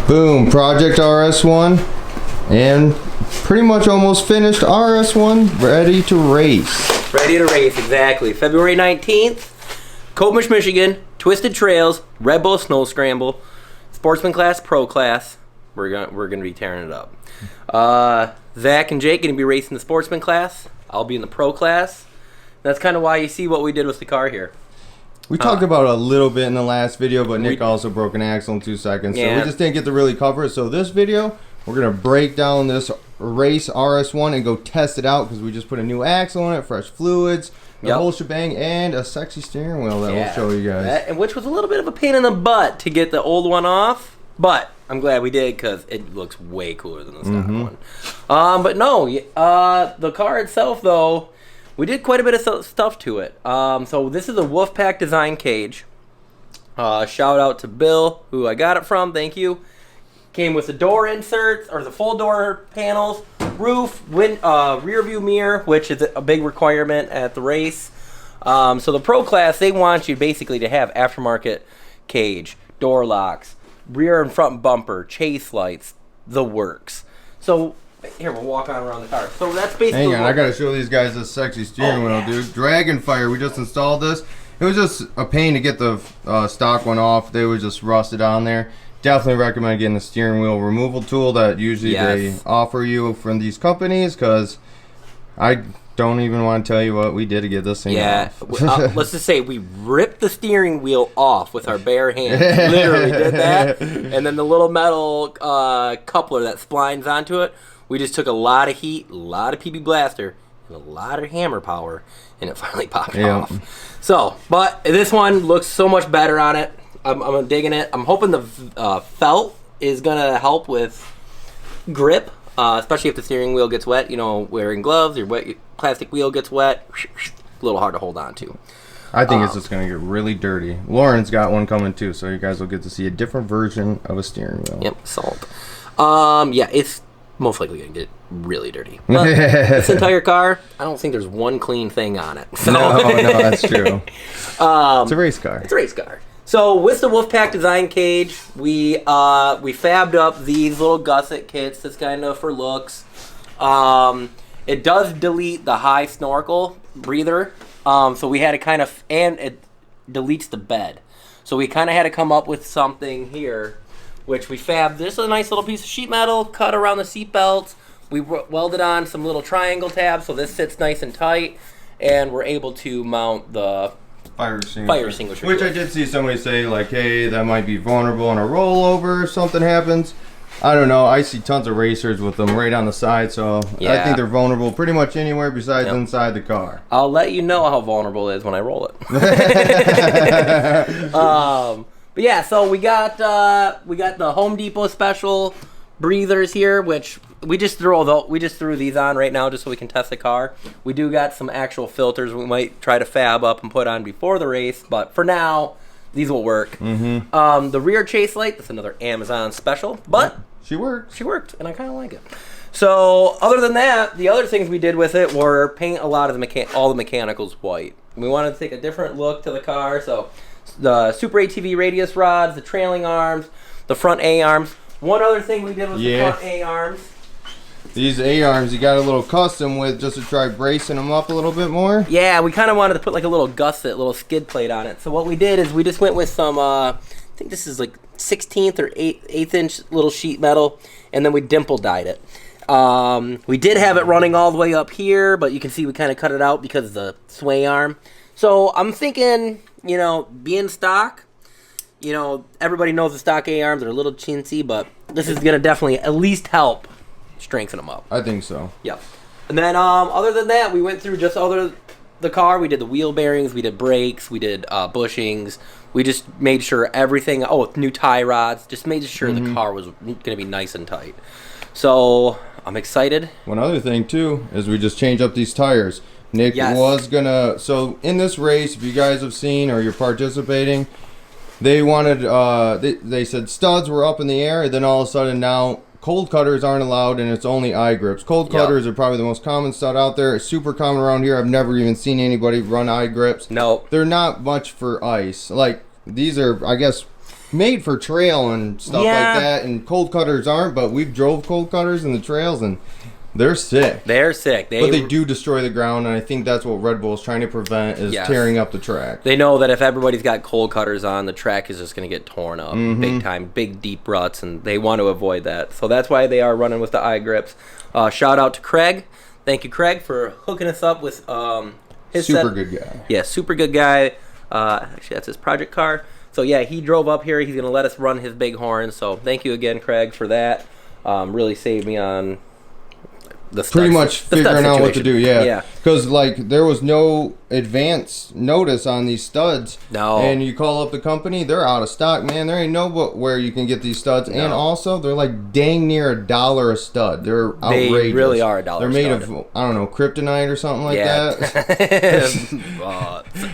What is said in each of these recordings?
Boom, Project RS1, and pretty much almost finished RS1, ready to race. Ready to race, exactly. February 19th, Coatmush, Michigan, Twisted Trails, Red Bull Snow Scramble, Sportsman Class, Pro Class. We're gonna be tearing it up. Zach and Jake gonna be racing the Sportsman Class. I'll be in the Pro Class. That's kind of why you see what we did with the car here. We talked about it a little bit in the last video, but Nick also broke an axle in 2 seconds, so we just didn't get to really cover it. So this video, we're going to break down this race RS1 and go test it out, because we just put a new axle on it, fresh fluids, the whole shebang, and a sexy steering wheel that we'll show you guys. And which was a little bit of a pain in the butt to get the old one off, but I'm glad we did, because it looks way cooler than the stock one. But no, the car itself, though, we did quite a bit of stuff to it. So this is a Wolfpack design cage. Shout out to Bill, who I got it from. Thank you. Came with the door inserts, or the full door panels, roof, rear view mirror, which is a big requirement at the race. So the Pro Class, they want you basically to have aftermarket cage, door locks, rear and front bumper, chase lights, the works. So here, we'll walk on around the car. So that's basically... Hang on, I gotta show these guys this sexy steering wheel, dude. Dragonfire, we just installed this. It was just a pain to get the stock one off. They were just rusted on there. Definitely recommend getting the steering wheel removal tool that usually they offer you from these companies, because I don't even want to tell you what we did to get this thing off. Let's just say we ripped the steering wheel off with our bare hands. Literally did that. And then the little metal coupler that splines onto it, we just took a lot of heat, a lot of PB blaster, and a lot of hammer power, and it finally popped off. So, but this one looks so much better on it. I'm digging it. I'm hoping the felt is going to help with grip, especially if the steering wheel gets wet. You know, wearing gloves, your plastic wheel gets wet, a little hard to hold on to. I think it's just going to get really dirty. Lauren's got one coming too, so you guys will get to see a different version of a steering wheel. Yep, salt. Yeah, it's most likely going to get really dirty. But this entire car, I don't think there's one clean thing on it. So. No, that's true. It's a race car. It's a race car. So with the Wolfpack design cage, we fabbed up these little gusset kits. That's kind of for looks. It does delete the high snorkel breather. So we had to kind of, and it deletes the bed. So we kind of had to come up with something here, which we fabbed. This is a nice little piece of sheet metal cut around the seat belts. We welded on some little triangle tabs, so this sits nice and tight, and we're able to mount the fire extinguisher. Which I did see somebody say, like, hey, that might be vulnerable in a rollover if something happens. I don't know. I see tons of racers with them right on the side, so I think they're vulnerable pretty much anywhere besides inside the car. I'll let you know how vulnerable it is when I roll it. But yeah, so we got the Home Depot special breathers here, which we just threw these on right now just so we can test the car. We do got some actual filters we might try to fab up and put on before the race, but for now, these will work. The rear chase light, that's another Amazon special, but she worked, and I kind of like it. So other than that, the other things we did with it were paint a lot of all the mechanicals white. We wanted to take a different look to the car, so the Super ATV radius rods, the trailing arms, the front A-arms. One other thing we did was the front A-arms. These A-arms you got a little custom with just to try bracing them up a little bit more? Yeah, we kind of wanted to put like a little gusset, little skid plate on it. So what we did is we just went with some, I think this is like 16th or 8th inch little sheet metal, and then we dimple dyed it. We did have it running all the way up here, but you can see we kind of cut it out because of the sway arm. So I'm thinking, you know, being stock, you know, everybody knows the stock A-arms are a little chintzy, but this is going to definitely at least help strengthen them up. I think so. Yep. And then other than that, we went through just the car. We did the wheel bearings, we did brakes, we did bushings. We just made sure everything, new tie rods, just made sure the car was going to be nice and tight. So I'm excited. One other thing too is we just changed up these tires. Nick was gonna, so in this race, if you guys have seen or you're participating, they wanted, they said studs were up in the air, and then all of a sudden now cold cutters aren't allowed and it's only eye grips. Cold cutters are probably the most common stud out there. It's super common around here. I've never even seen anybody run eye grips. No. They're not much for ice. Like, these are, I guess, made for trail and stuff like that, and cold cutters aren't, but we've drove cold cutters in the trails, and they're sick. They're sick. But they do destroy the ground, and I think that's what Red Bull is trying to prevent, is tearing up the track. They know that if everybody's got cold cutters on, the track is just going to get torn up big time, big deep ruts, and they want to avoid that. So that's why they are running with the iGrips. Shout out to Craig. Thank you, Craig, for hooking us up with his super good guy. Yeah, super good guy. Actually, that's his project car. So yeah, he drove up here. He's going to let us run his big horn. So thank you again, Craig, for that. Really saved me on pretty much figuring out what to do. Yeah, because like there was no advance notice on these studs. No. And you call up the company, they're out of stock, man. There ain't no where you can get these studs. And also they're like dang near $1 a stud. They're outrageous. They really are $1. They're made of, I don't know, kryptonite or something like that.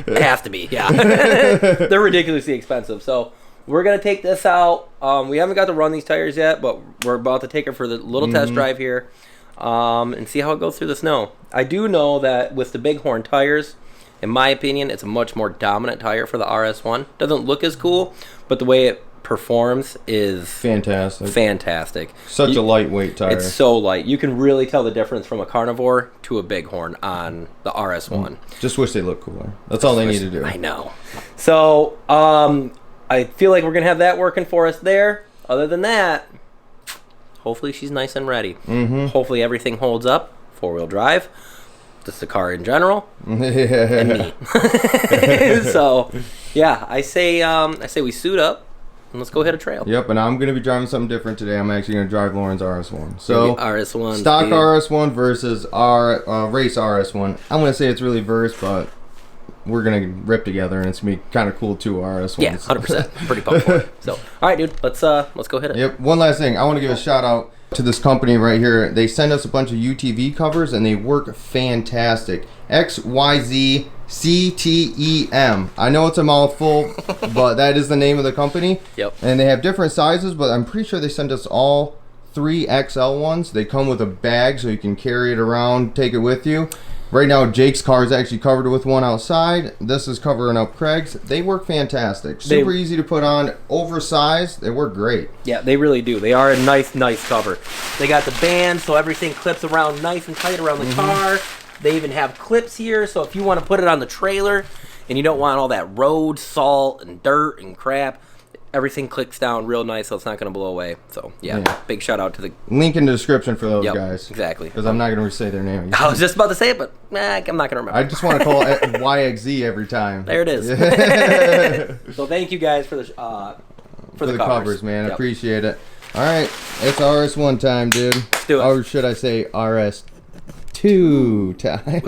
It has to be. Yeah. They're ridiculously expensive. So we're gonna take this out. We haven't got to run these tires yet, but we're about to take it for the little test drive here. And see how it goes through the snow. I do know that with the Bighorn tires, in my opinion, it's a much more dominant tire for the RS1. Doesn't look as cool, but the way it performs is fantastic. Such a lightweight tire. It's so light. You can really tell the difference from a Carnivore to a Bighorn on the RS1. Just wish they looked cooler. That's all they need to do. I know. So, I feel like we're going to have that working for us there. Other than that, hopefully she's nice and ready. Hopefully everything holds up. 4-wheel drive. Just the car in general. And me. So, yeah, I say we suit up and let's go hit a trail. Yep, and I'm going to be driving something different today. I'm actually going to drive Lauren's RS1. So, RS1. Stock RS1 versus race RS1. I'm going to say it's really verse, but we're going to rip together, and it's going to be kind of cool too, RS1. Yeah, 100%. Pretty pumped for it. So, all right, dude, let's go hit it. Yep. One last thing. I want to give a shout out to this company right here. They send us a bunch of UTV covers, and they work fantastic. XYZCTEM. I know it's a mouthful, but that is the name of the company. Yep. And they have different sizes, but I'm pretty sure they sent us all 3 XL ones. They come with a bag, so you can carry it around, take it with you. Right now, Jake's car is actually covered with one outside. This is covering up Craig's. They work fantastic. Super easy to put on. Oversized. They work great. Yeah, they really do. They are a nice cover. They got the band, so everything clips around nice and tight around the car. They even have clips here, so if you want to put it on the trailer and you don't want all that road salt and dirt and crap, everything clicks down real nice, so it's not going to blow away. So, yeah, big shout out to the... Link in the description for those guys. Exactly. Because I'm not going to say their name. I was just about to say it, but I'm not going to remember. I just want to call it YXZ every time. There it is. So thank you guys for the covers, man. I appreciate it. All right, it's RS1 time, dude. Let's do it. Or should I say RS2 time?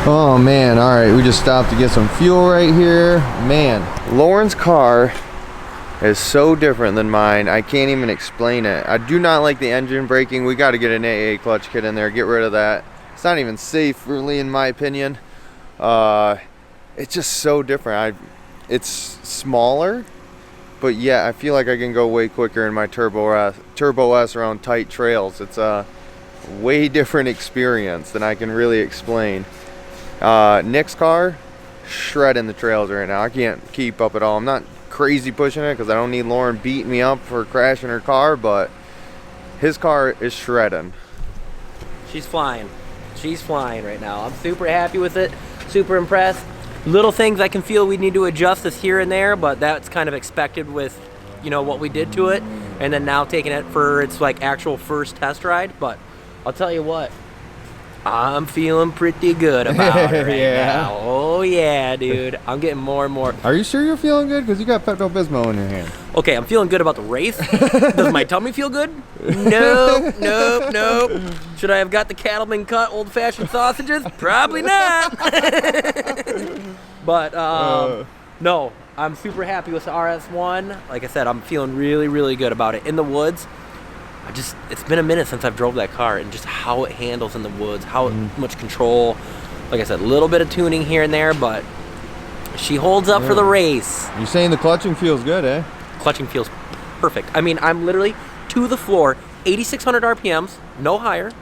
Oh man, all right, we just stopped to get some fuel right here. Man, Lauren's car is so different than mine. I can't even explain it. I do not like the engine braking. We got to get an AA clutch kit in there, get rid of that. It's not even safe, really, in my opinion. It's just so different. It's smaller, but yeah, I feel like I can go way quicker in my Turbo S around tight trails. It's a way different experience than I can really explain. Nick's car, shredding the trails right now. I can't keep up at all. I'm not crazy pushing it because I don't need Lauren beating me up for crashing her car, but his car is shredding. She's flying. She's flying right now. I'm super happy with it. Super impressed. Little things I can feel we need to adjust this here and there, but that's kind of expected with, you know, what we did to it. And then now taking it for its like actual first test ride. But I'll tell you what, I'm feeling pretty good about it right now. Oh yeah, dude. I'm getting more and more. Are you sure you're feeling good? Because you got Pepto-Bismol in your hand. Okay, I'm feeling good about the race. Does my tummy feel good? Nope, nope, nope. Should I have got the cattleman cut old-fashioned sausages? Probably not. But, no, I'm super happy with the RS1. Like I said, I'm feeling really, really good about it. In the woods, it's been a minute since I've drove that car, and just how it handles in the woods, how much control. Like I said, a little bit of tuning here and there, but she holds up for the race. You're saying the clutching feels good, eh? Clutching feels perfect. I mean, I'm literally to the floor, 8,600 RPMs, no higher,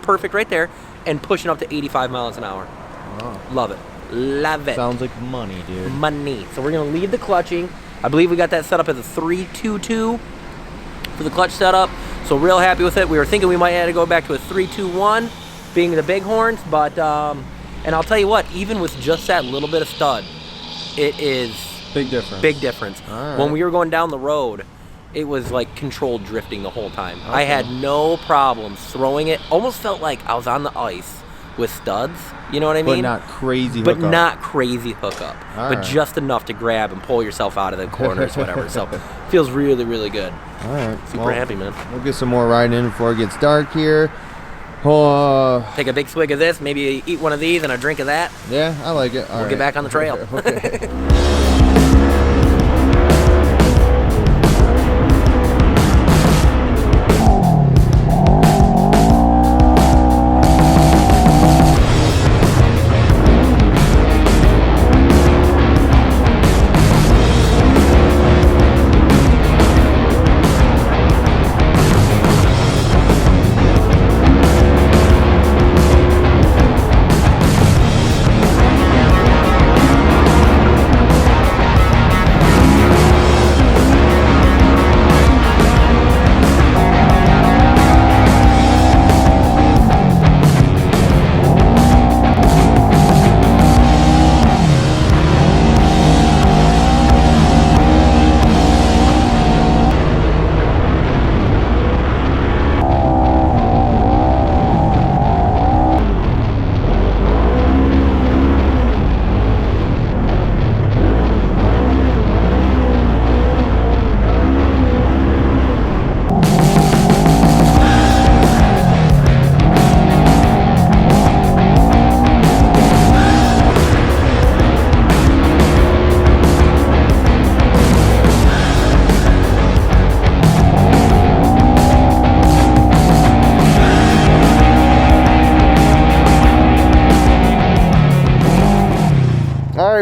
perfect right there, and pushing up to 85 miles an hour. Wow. Love it. Love it. Sounds like money, dude. Money. So we're going to leave the clutching. I believe we got that set up as a 3-2-2 for the clutch setup. So real happy with it. We were thinking we might have to go back to a 3-2-1, being the bighorns, but, and I'll tell you what, even with just that little bit of stud, it is big difference. Big difference. All right. When we were going down the road, it was like controlled drifting the whole time. Okay. I had no problems throwing it. Almost felt like I was on the ice with studs. You know what I mean? But not crazy But hookup. not crazy hookup. All but right. just enough to grab and pull yourself out of the corners, whatever. So feels really, really good. All right. Super happy, man. We'll get some more riding in before it gets dark here. Take a big swig of this, maybe eat one of these and a drink of that. Yeah, I like it. We'll get back on the trail. Okay.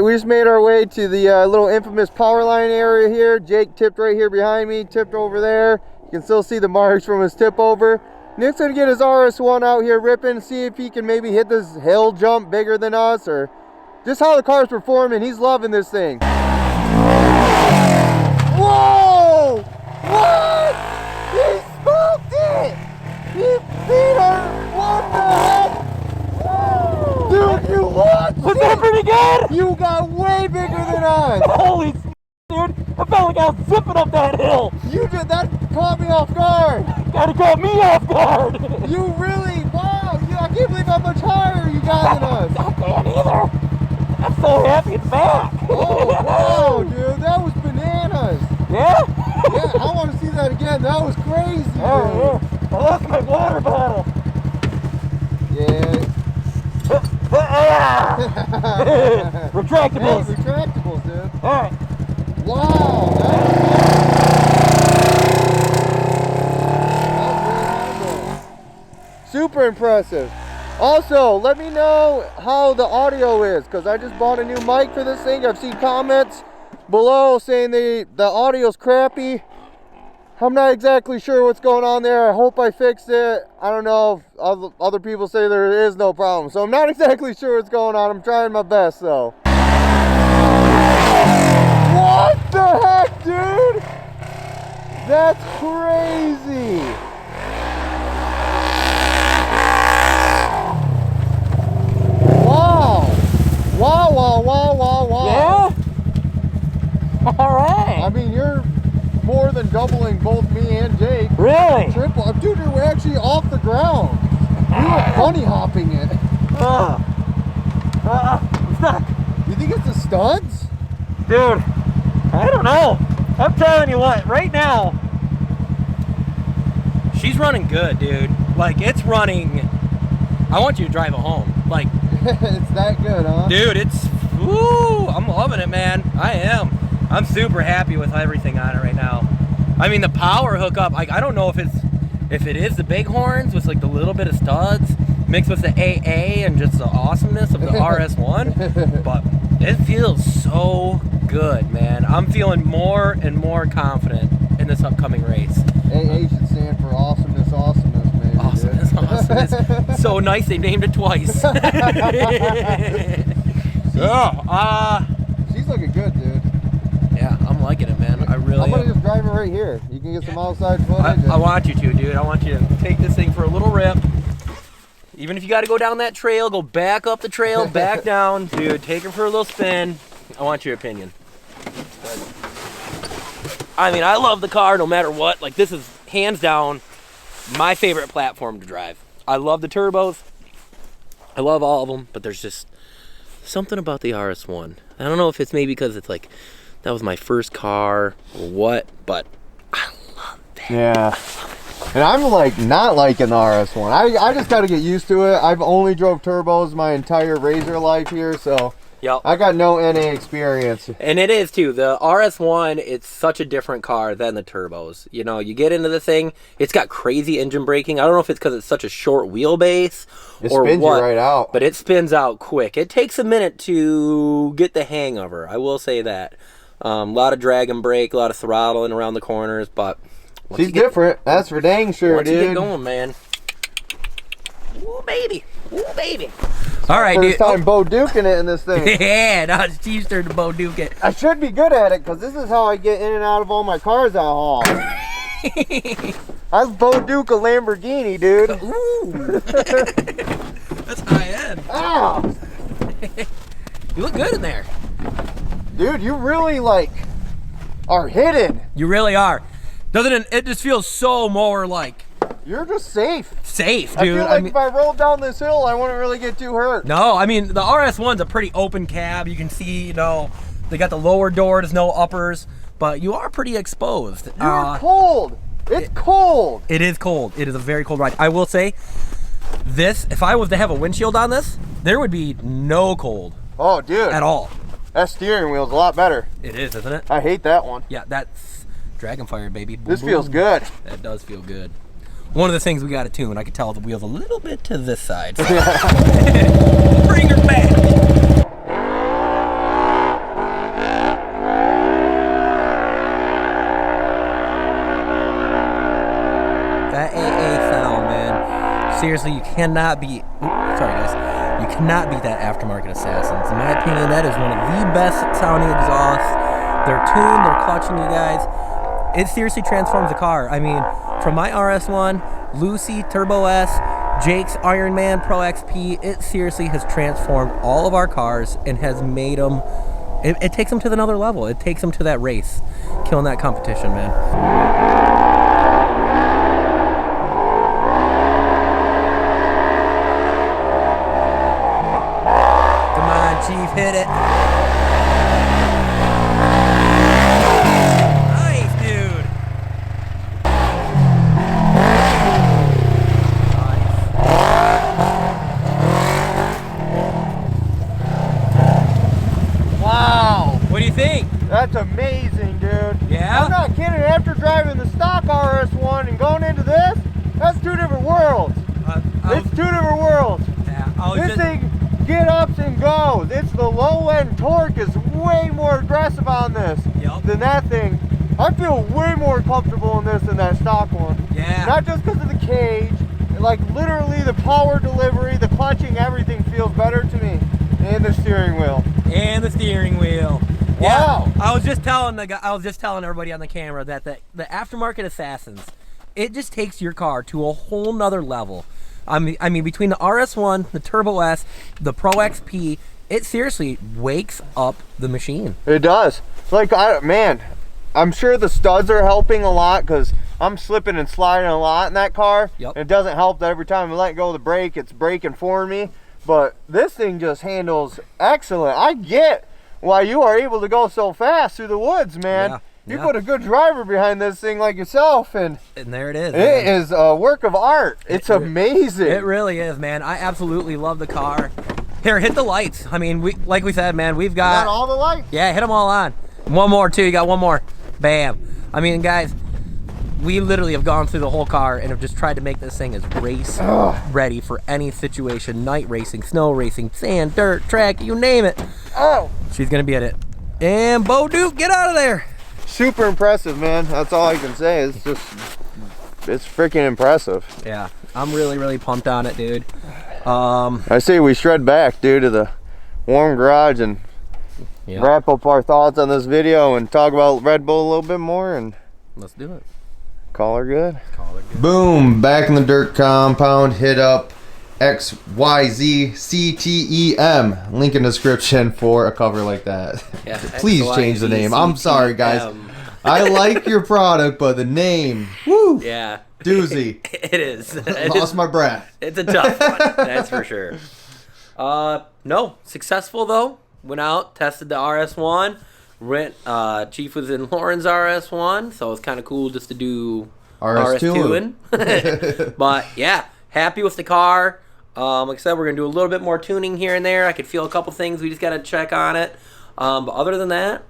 We just made our way to the little infamous power line area here. Jake tipped right here behind me, tipped over there. You can still see the marks from his tip over. Nick's gonna get his RS1 out here ripping, see if he can maybe hit this hill jump bigger than us, or just how the car's performing. He's loving this thing. Whoa! What? He smoked it! He beat her! What the heck? Dude, you what? Was that pretty good? You got way bigger than us! Holy dude, I felt like I was zipping up that hill. That caught me off guard! Gotta caught me off guard. You really, wow! I can't believe how much higher you got than us! I can't either. I'm so happy it's back. Oh, wow, dude, that was bananas! Yeah? Yeah, I want to see that again. That was crazy, dude. Oh, yeah. I lost my water bottle. Yeah. Yeah. Retractables. Hey, retractables, dude. All right. Wow. Super impressive. Also, let me know how the audio is, because I just bought a new mic for this thing. I've seen comments below saying the audio's crappy. I'm not exactly sure what's going on there. I hope I fixed it. I don't know if other people say there is no problem. So I'm not exactly sure what's going on. I'm trying my best though. What the heck, dude? That's crazy. Wow. Wow, wow, wow, wow, wow. Yeah? All right. I mean, you're more than doubling both me and Jake. Really? Triple. Dude, we're actually off the ground. We were bunny hopping it. I'm stuck. You think it's the studs? Dude, I don't know. I'm telling you what, right now. She's running good, dude. Like, it's running. I want you to drive it home. Like, it's that good, huh? dude, it's, woo, I'm loving it, man. I am. I'm super happy with everything on it right now. I mean, the power hookup, like, I don't know if it is the bighorns with like the little bit of studs mixed with the AA and just the awesomeness of the RS1, but it feels so good, man. I'm feeling more and more confident in this upcoming race. AA should stand for awesomeness, awesomeness, maybe. Awesomeness, awesomeness. So nice they named it twice. She's looking good, dude. Yeah, I'm liking it, man. I really I'm gonna am. just drive it right here. You can get some outside footage. I want you to, dude. I want you to take this thing for a little rip. Even if you got to go down that trail, go back up the trail, back down. Dude, take her for a little spin. I want your opinion. I mean, I love the car no matter what. Like, this is hands down my favorite platform to drive. I love the turbos. I love all of them, but there's just something about the RS1. I don't know if it's maybe because it's like, that was my first car or what, but I love that. Yeah. And I'm like not liking the RS1. I just got to get used to it. I've only drove turbos my entire Razor life here, so Yep. I got no NA experience. And it is too. The RS1, it's such a different car than the turbos. You know, you get into the thing, it's got crazy engine braking. I don't know if it's because it's such a short wheelbase or spins what, you right out. but it spins out quick. It takes a minute to get the hang of her. I will say that. A lot of drag and brake, a lot of throttling around the corners, but She's different. That's for dang sure, once dude. you get going, man. Ooh, baby. Ooh, baby. All right, First dude. time Bo Duking it in this thing. Yeah, now it's Steve's turn to Bo Duke it. I should be good at it because this is how I get in and out of all my cars I haul. I've Bo Duke a Lamborghini, dude. Ooh. That's high end. Ow! You look good in there. Dude, you really like are hidden. You really are. Doesn't it? It just feels so more like You're just safe. safe, I dude. feel like if I rolled down this hill, I wouldn't really get too hurt. No, I mean the RS1's a pretty open cab. You can see, you know, they got the lower door. There's no uppers, but you are pretty exposed. You're cold. It's cold. It is cold. It is a very cold ride. I will say, this, if I was to have a windshield on this, there would be no cold Oh, dude. at all. That steering wheel's a lot better. It is, isn't it? I hate that one. Yeah, that's Dragonfire, baby. Boom, This feels boom. good. That does feel good. One of the things we got to tune, I could tell the wheel's a little bit to this side. So. Bring her back. That AA sound, man. Seriously, you cannot be. Sorry, guys. You cannot beat that Aftermarket Assassins. In my opinion, that is one of the best sounding exhausts. They're tuned, they're clutching, you guys. It seriously transforms the car. I mean, from my RS1, Lucy, Turbo S, Jake's Iron Man Pro XP, it seriously has transformed all of our cars and has made them, it takes them to another level. It takes them to that race, killing that competition, man. Come on, Chief, hit it. Nice, dude. think? That's amazing, dude. Yeah? I'm not kidding. After driving the stock RS1 and going into this, that's two different worlds. It's two different worlds. Yeah, This thing get ups and goes. It's the low end torque is way more aggressive on this than that thing. I feel way more comfortable in this than that stock one. Yeah. Not just because of the cage, like literally the power delivery, the clutching, everything feels better to me. And the steering wheel. And the steering wheel. Wow. Yeah, I was just telling everybody on the camera that the aftermarket Assassins, it just takes your car to a whole nother level. I mean, between the RS1, the Turbo S, the Pro XP, it seriously wakes up the machine. It does. Like, man, I'm sure the studs are helping a lot because I'm slipping and sliding a lot in that car. Yep. It doesn't help that every time I let go of the brake, it's braking for me. But this thing just handles excellent. I get why you are able to go so fast through the woods, man. Yeah. You put a good driver behind this thing like yourself, and there it is. It is a work of art. It's amazing. It really is, man. I absolutely love the car. Here, hit the lights. I mean, like we said, man, we've got all the lights. Yeah, hit them all on. One more too. You got one more. Bam. I mean, guys, we literally have gone through the whole car and have just tried to make this thing as race ready for any situation. Night racing, snow racing, sand, dirt, track, you name it. Oh, she's gonna be at it. And Bo Duke, get out of there. Super impressive, man. That's all I can say. It's freaking impressive. Yeah, I'm really pumped on it, dude. I say we shred back, dude, to the warm garage and wrap up our thoughts on this video and talk about Red Bull a little bit more, and let's do it. Call her good. Boom, back in the dirt compound. Hit up XYZCTEM. Link in description for a cover like that. Yeah, Please change the name. I'm sorry, guys. I like your product, but the name, woo, yeah, doozy. It is. Lost my breath. It's a tough one, that's for sure. No, successful though. Went out, tested the RS1. Chief was in Lauren's RS1, so it's kind of cool just to do RS2. But yeah, happy with the car. Like I said, we're gonna do a little bit more tuning here and there. I could feel a couple things. We just gotta check on it. But other than that,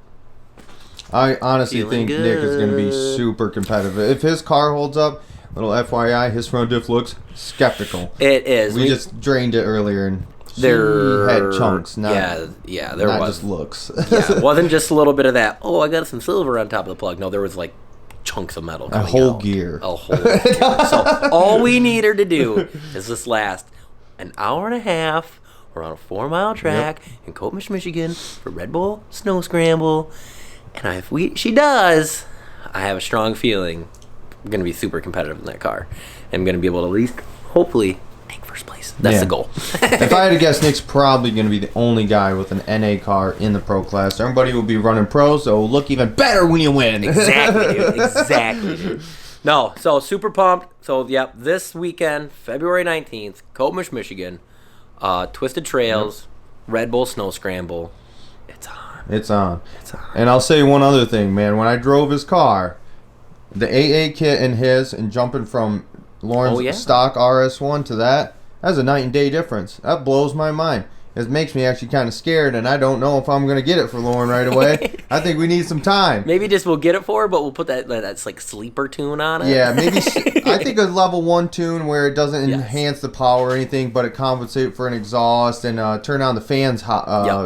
I honestly think good. Nick is gonna be super competitive. If his car holds up, little FYI, his front diff looks skeptical. It is. We just drained it earlier and there had chunks. Not, yeah, there not was. just looks. Yeah, it wasn't just a little bit of that. Oh, I got some silver on top of the plug. No, there was like chunks of metal coming a whole out. gear. A whole gear. So all we need her to do is this last an hour and a half. We're on a 4-mile track in Coatmish, Michigan for Red Bull Snow Scramble. And if she does, I have a strong feeling we're going to be super competitive in that car. I'm going to be able to at least, hopefully, take first place. That's the goal. If I had to guess, Nick's probably going to be the only guy with an NA car in the pro class. Everybody will be running pro, so it'll look even better when you win. Exactly, dude. Exactly, dude. No, so super pumped. So, yep, this weekend, February 19th, Coatmish, Michigan, Twisted Trails, Red Bull Snow Scramble. It's on. It's on. And I'll say one other thing, man. When I drove his car, the AA kit in his and jumping from Lauren's stock RS1 to that's a night and day difference. That blows my mind. It makes me actually kind of scared, and I don't know if I'm going to get it for Lauren right away. I think we need some time. Maybe just we'll get it for her, but we'll put that's like sleeper tune on it. Yeah, maybe. I think a level 1 tune where it doesn't enhance the power or anything, but it compensates for an exhaust and turn on the fans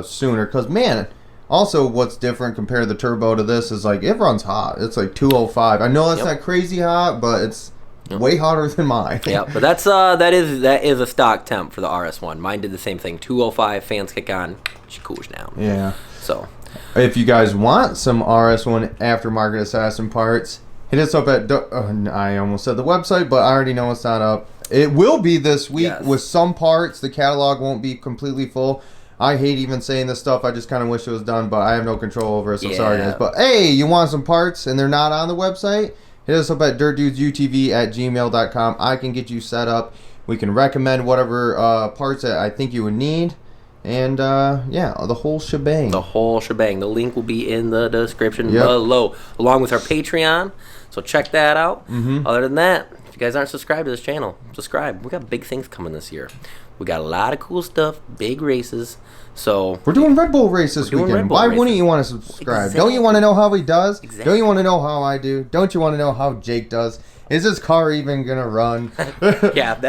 sooner. Because, man, also what's different compared to the turbo to this is like it runs hot. It's like 205. I know that's not crazy hot, but it's way hotter than mine. Yeah, but that is a stock temp for the RS1. Mine did the same thing. 205, fans kick on, she cools down. Yeah. So, if you guys want some RS1 aftermarket assassin parts, hit us up at I almost said the website, but I already know it's not up. It will be this week with some parts. The catalog won't be completely full. I hate even saying this stuff. I just kind of wish it was done, but I have no control over it, so sorry guys. But hey, you want some parts and they're not on the website? Hit us up at dirtdudesutv@gmail.com. I can get you set up. We can recommend whatever parts that I think you would need. And, the whole shebang. The whole shebang. The link will be in the description below, along with our Patreon. So check that out. Other than that, If you guys aren't subscribed to this channel, subscribe. We got big things coming this year. We got a lot of cool stuff, big races. So we're doing Red Bull race this weekend. Why wouldn't you want to subscribe? Exactly. Don't you want to know how he does? Exactly. Don't you want to know how I do? Don't you want to know how Jake does? Is this car even gonna run? Yeah,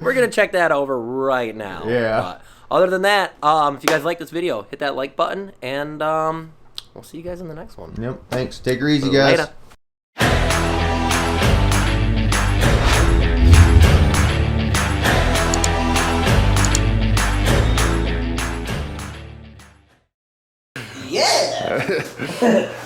we're gonna check that over right now. Yeah. Other than that, if you guys like this video, hit that like button, and we'll see you guys in the next one. Yep. Thanks. Take her easy, guys. Later. Yeah!